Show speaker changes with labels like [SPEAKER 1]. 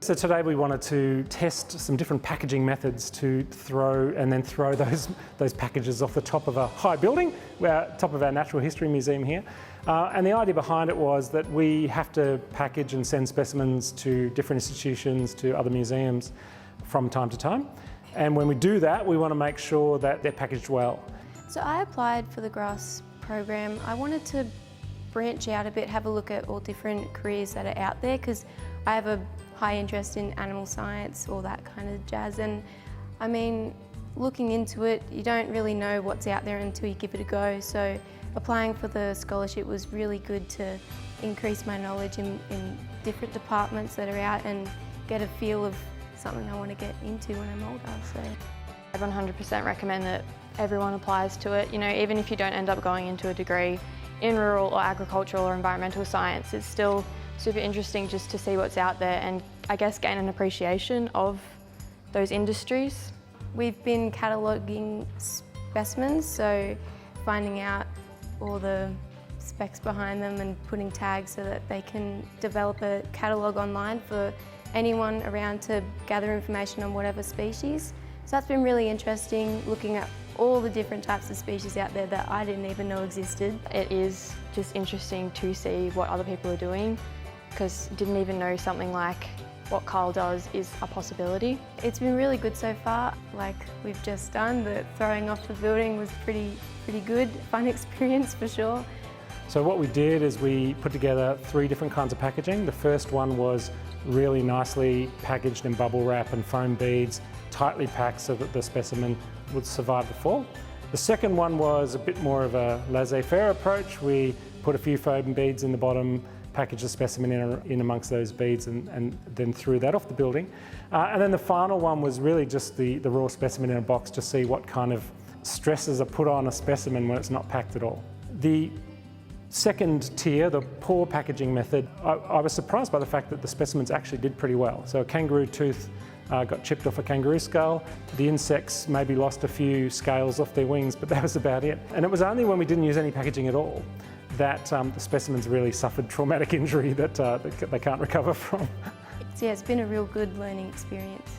[SPEAKER 1] So today we wanted to test some different packaging methods to throw those packages off the top of a high building, top of our Natural History Museum here. And the idea behind it was that we have to package and send specimens to different institutions, to other museums from time to time. And when we do that, we want to make sure that they're packaged well.
[SPEAKER 2] So I applied for the GRASS program. I wanted to branch out a bit, have a look at all different careers that are out there, because I have a high interest in animal science, all that kind of jazz. And I mean, looking into it, you don't really know what's out there until you give it a go. So applying for the scholarship was really good to increase my knowledge in different departments that are out and get a feel of something I want to get into when I'm older. So
[SPEAKER 3] I 100% recommend that everyone applies to it. You know, even if you don't end up going into a degree in rural or agricultural or environmental science, it's still super interesting just to see what's out there and I guess gain an appreciation of those industries.
[SPEAKER 2] We've been cataloguing specimens, so finding out all the specs behind them and putting tags so that they can develop a catalogue online for anyone around to gather information on whatever species. So that's been really interesting, looking at all the different types of species out there that I didn't even know existed.
[SPEAKER 3] It is just interesting to see what other people are doing, because didn't even know something like what Carl does is a possibility.
[SPEAKER 2] It's been really good so far. Like we've just done, the throwing off the building was pretty good, fun experience for sure.
[SPEAKER 1] So what we did is we put together 3 different kinds of packaging. The first one was really nicely packaged in bubble wrap and foam beads, tightly packed so that the specimen would survive the fall. The second one was a bit more of a laissez-faire approach. We put a few foam beads in the bottom, packaged the specimen in amongst those beads and then threw that off the building. And then the final one was really just the raw specimen in a box to see what kind of stresses are put on a specimen when it's not packed at all. The second tier, the poor packaging method, I was surprised by the fact that the specimens actually did pretty well. So a kangaroo tooth got chipped off a kangaroo skull. The insects maybe lost a few scales off their wings, but that was about it. And it was only when we didn't use any packaging at all that the specimens really suffered traumatic injury that they can't recover from.
[SPEAKER 2] Yeah, it's been a real good learning experience.